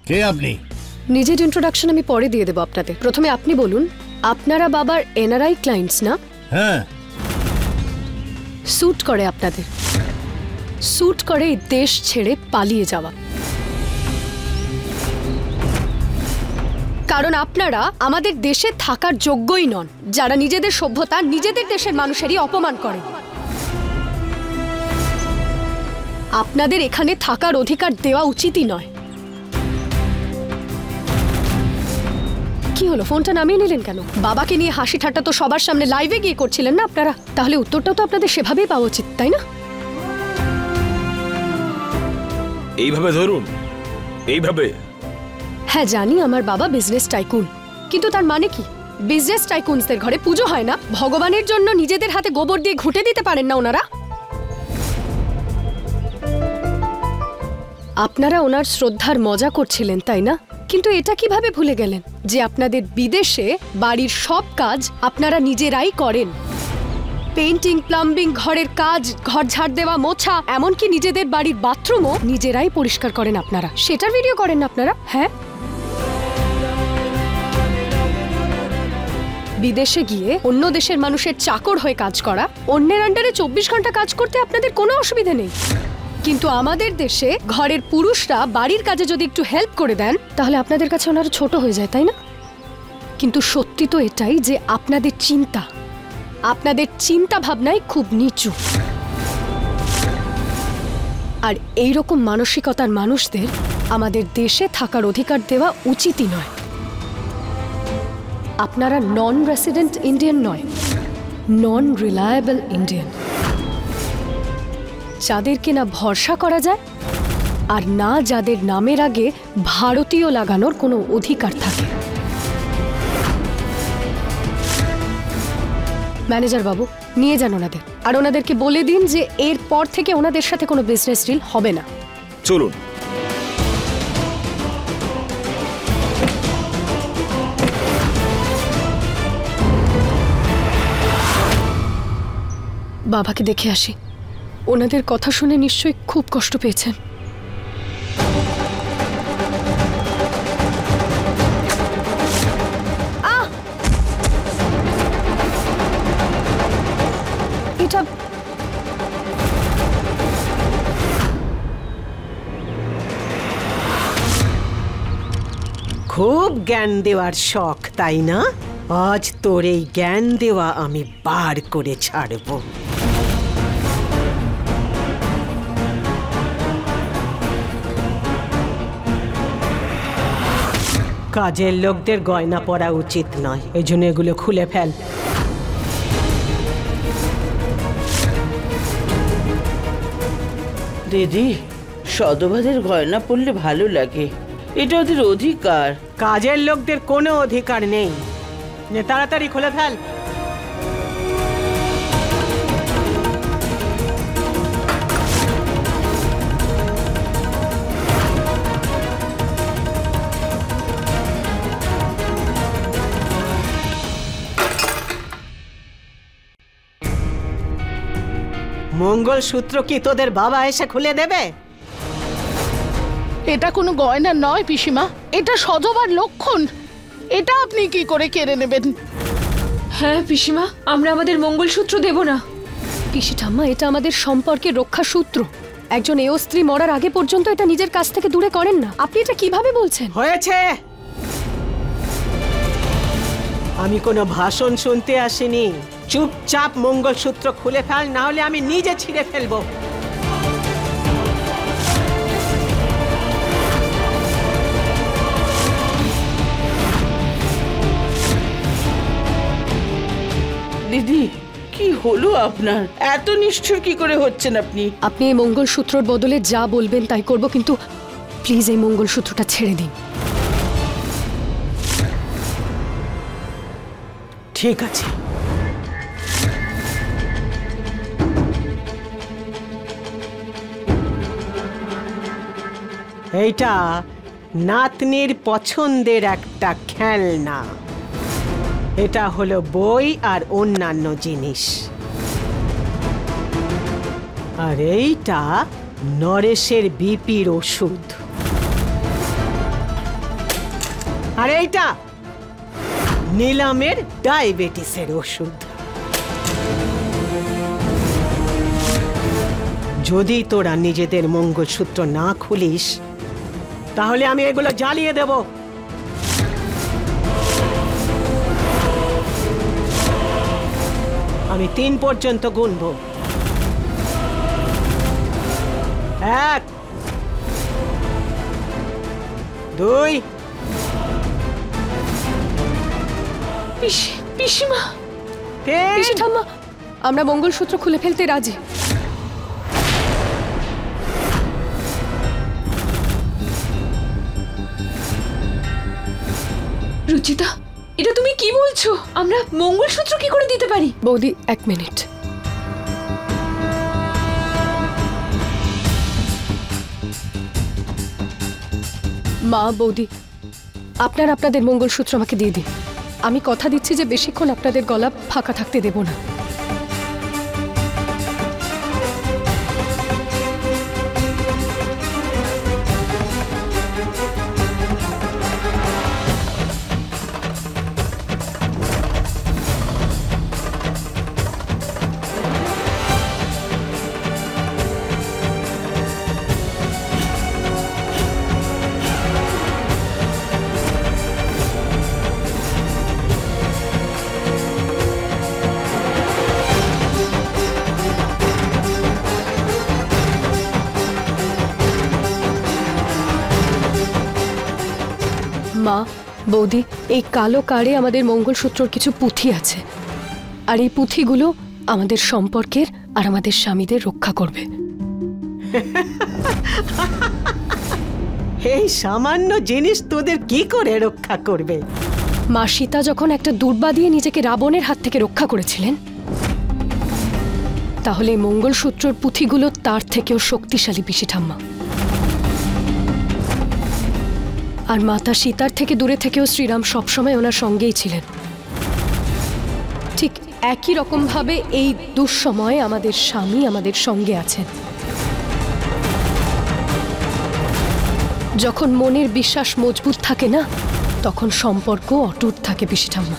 কে আপনি? নিজের ইন্ট্রোডাকশন আমি পরে দিয়ে দেব আপনাদের। প্রথমে আপনি বলুন, আপনারা বাবার এনআরআই ক্লায়েন্টস না? হ্যাঁ। স্যুট করে আপনাদের, স্যুট করে এই দেশ ছেড়ে পালিয়ে যাওয়া। কারণ আপনারা আমাদের দেশে থাকার যোগ্যই নন, যারা নিজেদের সভ্যতা নিজেদের দেশের মানুষেরই অপমান করে। আপনাদের এখানে থাকার অধিকার দেওয়া উচিতই নয়। কি হলো, ফোনটা নামিয়ে নিলেন কেন? বাবাকে নিয়ে হাসি ঠাট্টা তো সবার সামনে লাইভে গিয়ে করছিলেন না আপনারা? তাহলে উত্তরটাও তো আপনাদের সেভাবেই পাওয়া উচিত, তাই না? এইভাবে ধরুন, এইভাবে। হ্যাঁ জানি আমার বাবা বিজনেস টাইকুন, কিন্তু তার মানে কি বিজনেস টাইকুনসদের ঘরে পুজো হয় না? ভগবানের জন্য নিজেদের হাতে গোবর দিয়ে ঘুঁটে দিতে পারেন না ওনারা? আপনারা ওনার শ্রদ্ধার মজা করছিলেন, তাই না? কিন্তু এটা কিভাবে ভুলে গেলেন যে আপনাদের বিদেশে বাড়ির সব কাজ আপনারা নিজেরাই করেন? পেইন্টিং, প্লাম্বিং, ঘরের কাজ, ঘর ঝাড় দেওয়া, মোছা, এমনকি নিজেদের বাড়ির বাথরুমও নিজেরাই পরিষ্কার করেন আপনারা। সেটার ভিডিও করেন না আপনারা? হ্যাঁ, বিদেশে গিয়ে অন্য দেশের মানুষের চাকর হয়ে কাজ করা, অন্যের আন্ডারে 24 ঘন্টা কাজ করতে আপনাদের কোনো অসুবিধা নেই। কিন্তু আমাদের দেশে ঘরের পুরুষরা বাড়ির কাজে যদি একটু হেল্প করে দেন তাহলে আপনাদের কাছে ওনারা ছোট হয়ে যায়, তাই না? কিন্তু সত্যি তো এটাই যে আপনাদের চিন্তা ভাবনাই খুব নিচু। আর এইরকম মানসিকতার মানুষদের আমাদের দেশে থাকার অধিকার দেওয়া উচিতই নয়। আপনারা নন রেসিডেন্ট ইন্ডিয়ান নয়, নন রিলায়েবল ইন্ডিয়ান, যাদেরকে না ভরসা করা যায় আর না যাদের নামের আগে ভারতীয় লাগানোর কোনো অধিকার থাকে। ম্যানেজার বাবু, নিয়ে যান ওনাদের, আর ওনাদেরকে বলে দিন যে এরপর থেকে ওনাদের সাথে কোনো বিজনেস ডিল হবে না। চলুন। বাবাকে দেখে আসি। ওনাদের কথা শুনে নিশ্চয়ই খুব কষ্ট পেয়েছেন। এটা খুব জ্ঞান দেওয়ার শখ, তাই না? আজ তোর এই জ্ঞান দেওয়া আমি বার করে ছাড়বো। কাজের লোকদের গয়না পরা উচিত নয়, এই জন্য এগুলো খুলে ফেল। দিদি, সদবাদের গয়না পরলে ভালো লাগে, এটা ওদের অধিকার। কাজের লোকদের কোনো অধিকার নেই, তাড়াতাড়ি খুলে ফেল। মঙ্গলসূত্র কি তোদের বাবা এসে খুলে দেবে? এটা কোনো গয়না নয় পিসিমা, এটা সজবার লক্ষণ। এটা আপনি কি করে কেড়ে নেবেন? হ্যাঁ পিসিমা, আমরা আমাদের মঙ্গলসূত্র দেব না। পিসি ঠাম্মা, এটা আমাদের সম্পর্কের রক্ষা সূত্র। একজন এও স্ত্রী মরার আগে পর্যন্ত এটা নিজের কাছ থেকে দূরে করেন না। আপনি এটা কিভাবে বলছেন? হয়েছে, আমি কোনো ভাষণ শুনতে আসিনি। চুপচাপ মঙ্গলসূত্র খুলে ফেল, না হলে আমি নিজে ছিঁড়ে ফেলবো। দিদি, কি হলো আপনার? এত নিষ্ঠুর কি করে হচ্ছেন আপনি? আপনি এই মঙ্গলসূত্রর বদলে যা বলবেন তাই করব, কিন্তু প্লিজ এই মঙ্গলসূত্রটা ছেড়ে দিন। ঠিক আছে, এইটা নাতনির পছন্দের একটা খেলনা। এটা হলো বই আর অন্যান্য জিনিস, আর এইটা নরেশের বিপির ওষুধ, আর এইটা নীলামের ডায়াবেটিসের ওষুধ। যদি তোরা নিজেদের মঙ্গলসূত্র না খুলিস তাহলে আমি এগুলো জ্বালিয়ে দেব। আমি 3 পর্যন্ত গুনব। 1 2 পিসিমা, 3। পিসি ঠাম্মা, আমরা মঙ্গলসূত্র খুলে ফেলতে রাজি। রুচিতা, এটা তুমি কি বলছো? আমরা মঙ্গলসূত্র কি করে দিতে পারি? বৌদি 1 মিনিট। মা, বৌদি, আপনারা আপনাদের মঙ্গলসূত্র আমাকে দিয়ে দিন। আমি কথা দিচ্ছি যে বেশিক্ষণ আপনাদের গলা ফাঁকা থাকতে দেব না। মা, বৌদি, এই কালো কার্ডে আমাদের মঙ্গলসূত্রর কিছু পুঁথি আছে, আর এই পুঁথিগুলো আমাদের সম্পর্কের আর আমাদের স্বামীদের রক্ষা করবে। এই সামান্য জিনিস তোদের কি করে রক্ষা করবে? মা সীতা যখন একটা দুর্বা দিয়ে নিজেকে রাবণের হাত থেকে রক্ষা করেছিলেন, তাহলে এই মঙ্গলসূত্রর পুঁথিগুলো তার থেকেও শক্তিশালী, পিসি ঠাম্মা। আর মাতা সীতার থেকে দূরে থেকেও শ্রীরাম সবসময় ওনার সঙ্গেই ছিলেন। ঠিক একই রকম ভাবে এই দুঃসময়ে আমাদের স্বামী আমাদের সঙ্গে আছেন। যখন মনের বিশ্বাস মজবুত থাকে না, তখন সম্পর্ক অটুট থাকে, পিসি ঠাম্মা।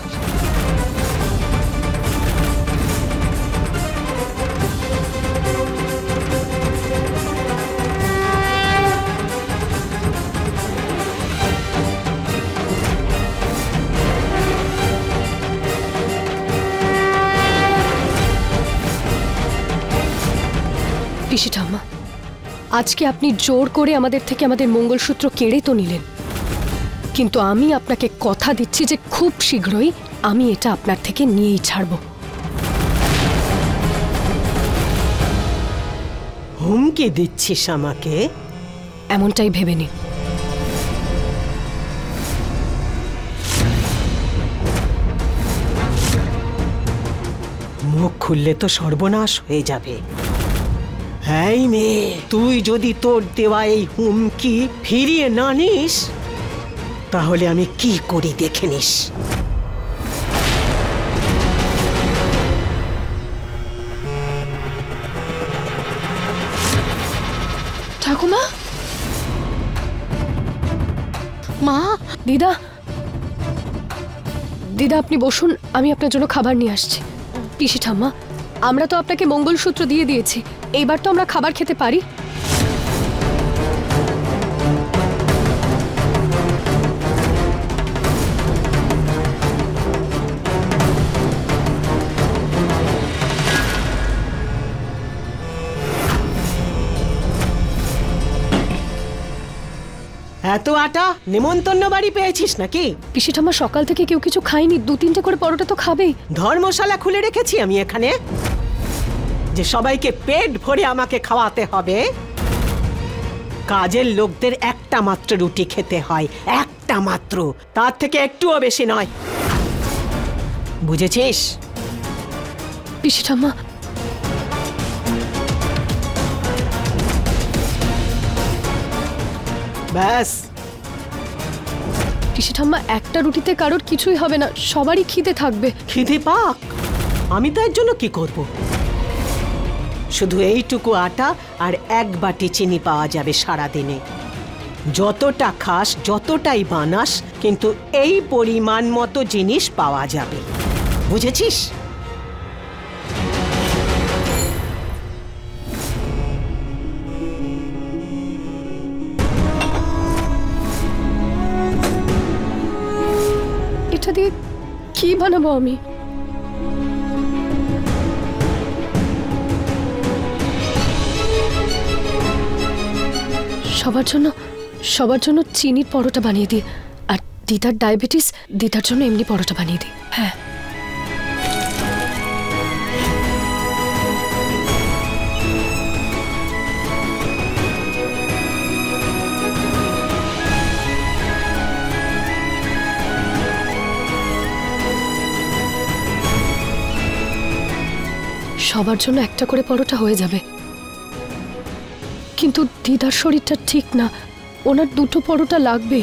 পিসি ঠাম্মা, আজকে আপনি জোর করে আমাদের থেকে আমাদের মঙ্গলসূত্র কেড়ে তো নিলেন, কিন্তু আমি আপনাকে কথা দিচ্ছি যে খুব শীঘ্রই আমি এটা আপনার থেকে নিয়েই ছাড়ব। হুমকি দিচ্ছিস আমাকে? এমনটাই ভেবে নিন। মুখ খুললে তো সর্বনাশ হয়ে যাবে। এই মেয়ে, তুই যদি তোর দেওয়া এই হুমকি ফিরিয়ে না নিস তাহলে আমি কি করি দেখে নিস। ঠাকুমা, মা, দিদা, দিদা আপনি বসুন, আমি আপনার জন্য খাবার নিয়ে আসছি। পিসি ঠাম্মা, আমরা তো আপনাকে মঙ্গলসূত্র দিয়ে দিয়েছি, এইবার তো আমরা খাবার খেতে পারি। এত আটা নিমন্ত্রণ বাড়ি পেয়েছিস নাকি? পিসি ঠাম্মা, সকাল থেকে কেউ কিছু খায়নি, 2-3টে করে পরোটা তো খাবেই। ধর্মশালা খুলে রেখেছি আমি এখানে, যে সবাইকে পেট ভরে আমাকে খাওয়াতে হবে। কাজের লোকদের একটা মাত্র রুটি খেতে হয়, একটা মাত্র, তার থেকে একটুও বেশি নয়, বুঝেছিস? পিসি ঠাম্মা, ব্যাস। পিসি ঠাম্মা একটা রুটিতে কারোর কিছুই হবে না, সবারই খিদে থাকবে। খিদে পাক, আমি তার জন্য কি করব? শুধু এইটুকু আটা আর 1 বাটি চিনি পাওয়া যাবে সারাদিনে। যতটা খাস যতটাই বানাস, কিন্তু এই পরিমাণ মতো জিনিস পাওয়া যাবে, বুঝেছিস? এটা দিয়ে কি বানাবো আমি? সবার জন্য চিনির পরোটা বানিয়ে দিই, আর দিদার ডায়াবেটিস, দিদার জন্য এমনি পরোটা বানিয়ে দিই। হ্যাঁ, সবার জন্য একটা করে পরোটা হয়ে যাবে। কিন্তু দিদার শরীরটা ঠিক না, ওনার 2টো পরোটা লাগবে।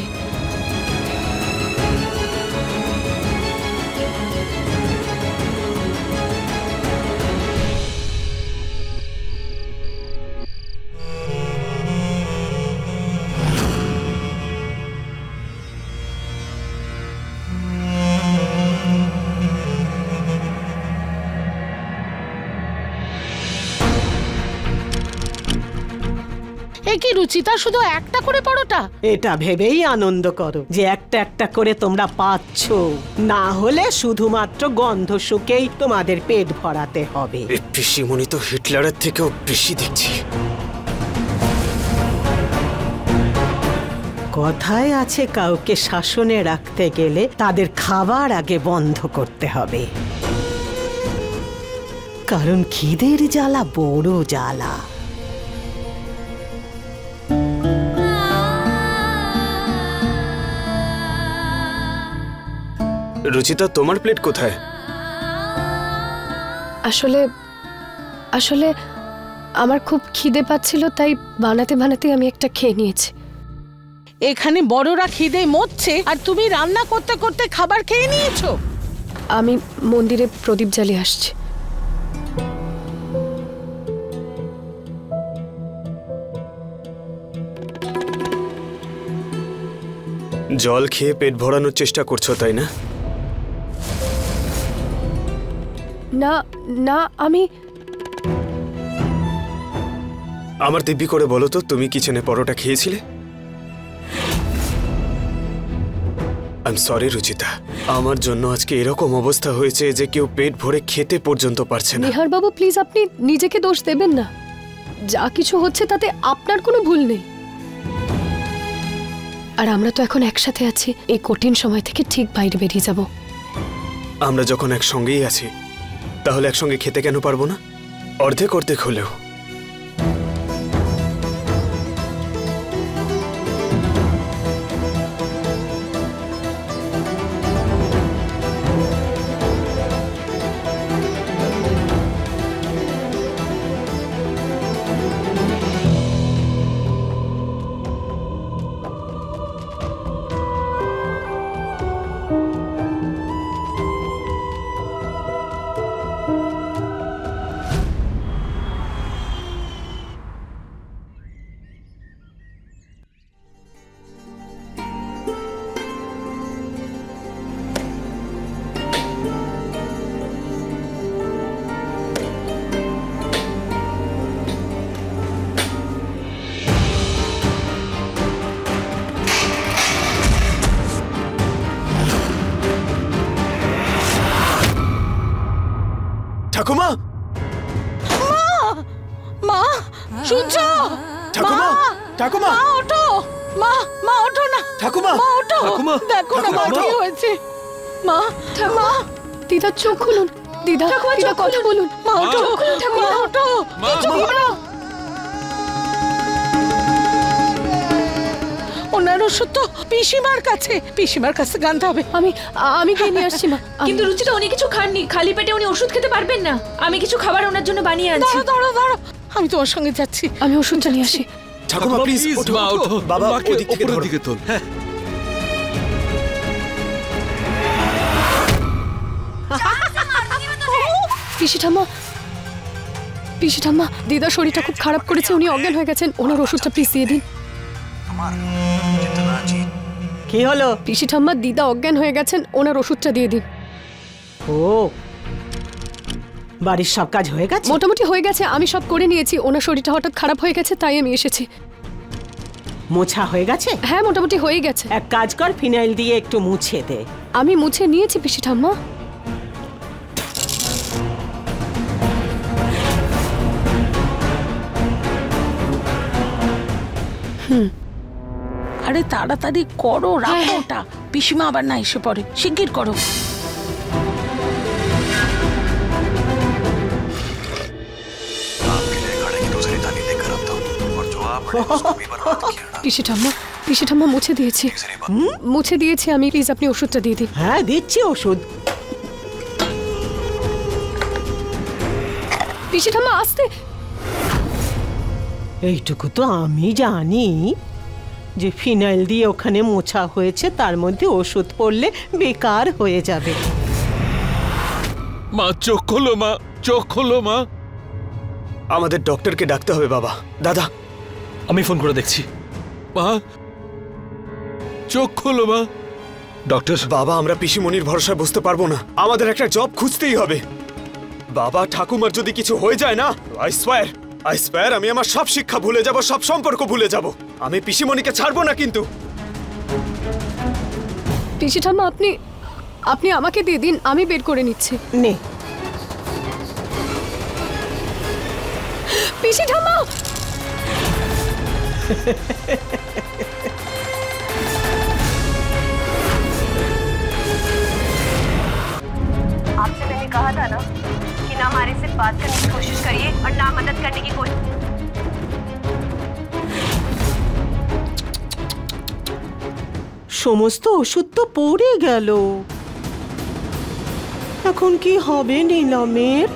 কি রুচিতা, শুধু একটা করে পরোটা? এটা ভেবেই আনন্দ করো যে একটা একটা করে তোমরা পাচ্ছ, না হলে শুধুমাত্র গন্ধ শুকেই তোমাদের পেট ভরাতে হবে। পিসিমণি তো হিটলারের থেকেও বেশি দেখছি। কথায় আছে, কাউকে শাসনে রাখতে গেলে তাদের খাবার আগে বন্ধ করতে হবে, কারণ খিদের জ্বালা বড় জ্বালা। রুচিতা, তোমার প্লেট কোথায়? আসলে আমার খুব খিদে পাচ্ছিল, তাই বানাতে আমি একটা খেয়ে নিয়েছি। এখানে বড়রা খিদে মরছে আর তুমি রান্না করতে করতে খাবার খেয়ে নিয়েছো? আমি মন্দিরে প্রদীপ জ্বালিয়ে আসছি। জল খেয়ে পেট ভরানোর চেষ্টা করছো, তাই না? না, আমি আমার দিব্যি করে বলো তো, তুমি কিচেনে পরোটা খেয়েছিলে? আই এম সরি রুচিতা, আমার জন্য আজকে এরকম অবস্থা হয়েছে যে কেউ পেট ভরে খেতে পর্যন্ত পারছে না। নিহার বাবু, প্লিজ আপনি নিজেকে দোষ দেবেন না। যা কিছু হচ্ছে তাতে আপনার কোনো ভুল নেই। আর আমরা তো এখন একসাথে আছি, এই কঠিন সময় থেকে ঠিক বাইরে বেরিয়ে যাব। আমরা যখন একসঙ্গেই আছি, তাহলে একসঙ্গে খেতে কেন পারবো না? অর্ধেক অর্ধেক হলেও। ঠাকুমা, মা শুনছো? ঠাকুমা, ঠাকুমা, মা ওঠো, মা ওঠো না ঠাকুমা, মা ওঠো, ঠাকুমা, দেখো না মা কি হয়েছে। মা, দিদা চোখ খুলুন, দিদা কথা বলুন। মা ওঠো, মা ওঠো, কিছু করো। ওনার ওষুধ তো পিসিমার কাছে গানতে হবে। আমি গিয়ে নিয়ে আসছি মা। কিন্তু রুচিতা, উনি কিছু খাননি, খালি পেটে উনি ওষুধ খেতে পারবেন না। আমি কিছু খাবার ওনার জন্য বানিয়ে আনছি। দাঁড়াও, আমি তোমার সঙ্গে যাচ্ছি। আমি ওষুধটা নিয়ে আসি। ঠাকুমা প্লিজ ওঠো, বাবা ওদিক থেকে ধরো। দিকে তোল। হ্যাঁ, পিসি ঠাম্মা, দিদার শরীরটা খুব খারাপ করেছে, উনি অজ্ঞান হয়ে গেছেন, ওনার ওষুধটা প্লিজ দিয়ে দিন। কি হলো? পিসি ঠাম্মা, দিদা অজ্ঞান হয়ে গেছেন, ওনার ওষুধটা দিয়ে দিন। ও, বাড়ির সব কাজ হয়ে গেছে? মোটামুটি হয়ে গেছে, আমি সব করে নিয়েছি। ওনার শরীরটা হঠাৎ খারাপ হয়ে গেছে, তাই আমি এসেছি। মোছা হয়ে গেছে? হ্যাঁ, মোটামুটি হয়ে গেছে। এক কাজ কর, ফিনাইল দিয়ে একটু মুছে দে। আমি মুছে নিয়েছি পিসি ঠাম্মা। আরে তাড়াতাড়ি করো, রাখো ওটা, পিসিমা আবার না এসে পড়ে, শিগগির করো। পিসি ঠাম্মা মুছে দিয়েছি, মুছে দিয়েছি আমি। প্লিজ আপনি ওষুধটা দিয়ে দিন। হ্যাঁ, দিচ্ছি ওষুধ। পিসি ঠাম্মা, আস্তে। এইটুকু তো আমি জানি যে ফিনাইল দিয়ে ওখানে মোছা হয়েছে, তার মধ্যে ওষুধ পড়লে বেকার হয়ে যাবে। মা চোখ খোলো, মা চোখ খোলো। মা, আমাদের ডক্টরকে ডাকতে হবে বাবা। দাদা, আমি ফোন করে দেখছি। মা চোখ খোলো। মা, ডক্টর। বাবা, আমরা পিসিমণির ভরসায় বসতে পারবো না, আমাদের একটা জব খুঁজতেই হবে। বাবা, ঠাকুমার যদি কিছু হয়ে যায় না, আই সোয়ার আমি আমার সব শিক্ষা ভুলে যাব, সব সম্পর্ক ভুলে যাব। আমি পিসিমণিকে ছাড়বো না কিন্তু। পিসি ঠাম্মা, আপনি আমাকে দিয়ে দিন, আমি বের করে নিচ্ছি। নে। পিসি ঠাম্মা, आपसे मैंने कहा था ना कि ना हमारे से बात करने की कोशिश करिए और ना मदद करने की कोशिश। সমস্ত ওষুধ তো পড়ে গেল, এখন কি হবে নীলমের?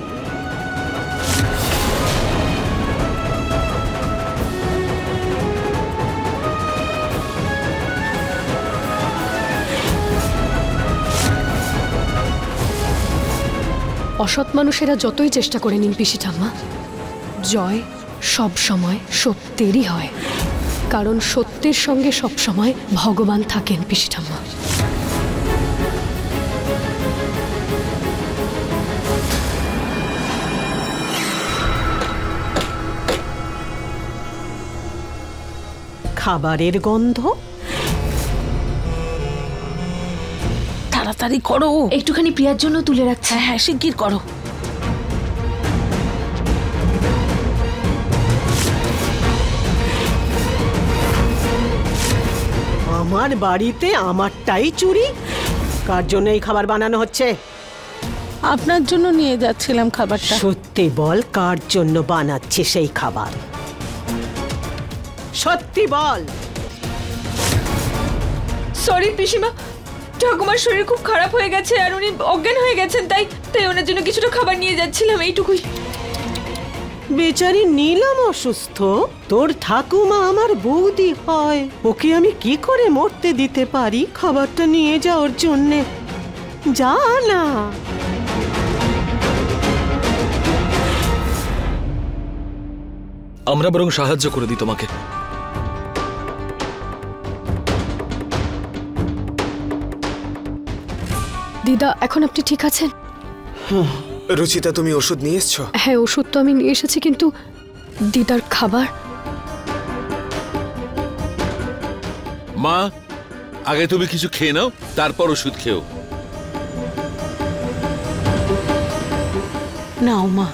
অসৎ মানুষেরা যতই চেষ্টা করে নিন পিসি ঠাম্মা, জয় সব সময় সত্যেরই হয়, কারণ সত্যের সঙ্গে সব সময় ভগবান থাকেন পিসি ঠাম্মা। খাবারের গন্ধ। তাড়াতাড়ি করো, একটুখানি প্রিয়ার জন্য তুলে রাখছি। হ্যাঁ হ্যাঁ, শিগগির করো। আমার বাড়িতে আমারটাই চুরি? কার জন্য এই খাবার বানানো হচ্ছে? আপনার জন্য নিয়ে যাচ্ছিলাম খাবারটা। সত্যি বল, কার জন্য বানাচ্ছে সেই খাবার? সত্যি বল। সরি পিসিমা, ঠাকুমার শরীর খুব খারাপ হয়ে গেছে আর উনি অজ্ঞান হয়ে গেছেন, তাই ওনার জন্য কিছুটা খাবার নিয়ে যাচ্ছিলাম, এইটুকুই। বেচারি নীলম অসুস্থ, তোর ঠাকুমা আমার বৌদি হয়, ওকে আমি কি করে মরতে দিতে পারি খাবারটা নিয়ে যাওয়ার জন্যে? যা না। আমরা বরং সাহায্য করে দিই তোমাকে। দিদা, এখন আপনি ঠিক আছেন? রুচিতা, তুমি ওষুধ নিয়ে এসছো? হ্যাঁ, ওষুধ তো আমি নিয়ে এসেছি, কিন্তু দিদার খাবার। মা, আগে তুমি কিছু খেয়ে নাও, তারপর ওষুধ খেও। নাও মা।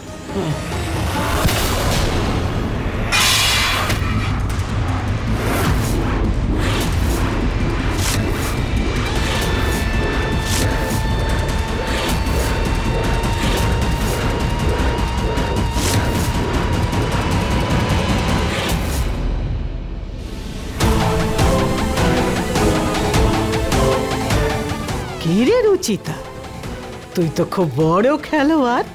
কিরে রুচিতা, তুই তো খুব বড় খেলোয়াড়।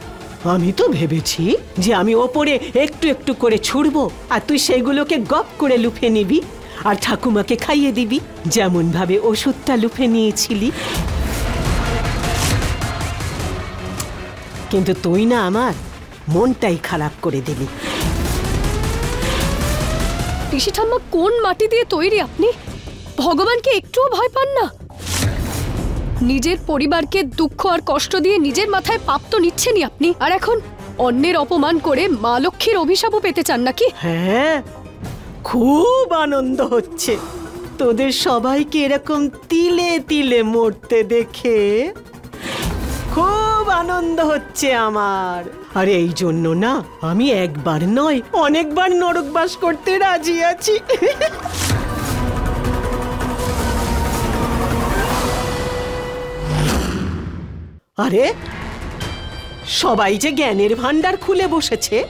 আমি তো ভেবেছি যে আমি ওপরে একটু একটু করে ছুড়বো আর তুই সেগুলোকে গপ করে লুফে নিবি আর ঠাকুমাকে খাইয়ে দিবি, যেমন ভাবে ওষুধটা লুফে নিয়েছিলি। কিন্তু তুই না আমার মনটাই খারাপ করে দিলি। পিসি ঠাম্মা, কোন মাটি দিয়ে তৈরি আপনি? ভগবানকে একটুও ভয় পান না? নিজের পরিবারকে দুঃখ আর কষ্ট দিয়ে নিজের মাথায় পাপ তো নিচ্ছেনই আপনি, আর এখন অন্যের অপমান করে মা লক্ষ্মীর অভিশাপও পেতে চান নাকি? হ্যাঁ, খুব আনন্দ হচ্ছে তোদের সবাইকে এরকম তিলে তিলে মরতে দেখে। খুব আনন্দ হচ্ছে আমার। আর এই জন্য না আমি একবার নয় অনেকবার নরকবাস করতে রাজি আছি। আরে সবাই যে জ্ঞানের ভান্ডার খুলে বসেছে,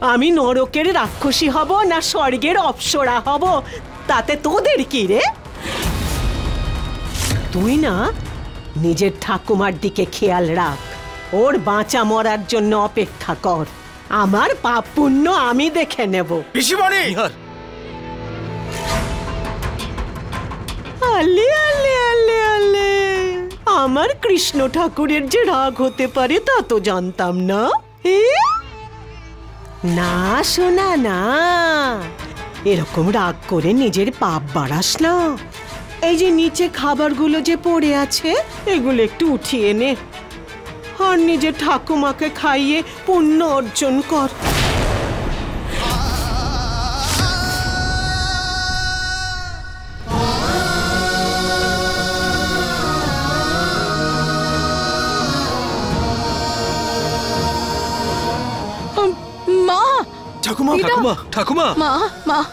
আমি নরকের রাক্ষসী হব না স্বর্গের অপ্সরা হব তাতে তোদের কি রে? তুই না নিজের ঠাকুমার দিকে খেয়াল রাখ, ওর বাঁচা মরার জন্য অপেক্ষা কর। আমার পাপ পুণ্য আমি দেখে নেব। পিসিমণি, আলে আলে আলে আলে, আমার কৃষ্ণ ঠাকুরের যে রাগ হতে পারে তা তো জানতাম না। না শোনা না, এরকম রাগ করে নিজের পাপ বাড়াস না। এই যে নিচে খাবারগুলো যে পড়ে আছে এগুলো একটু উঠিয়ে নে আর নিজের ঠাকুমাকে খাইয়ে পুণ্য অর্জন কর। মা, ঠাকুমা, এটা- ঠাকুমা, ঠাকুমা। মা, মা,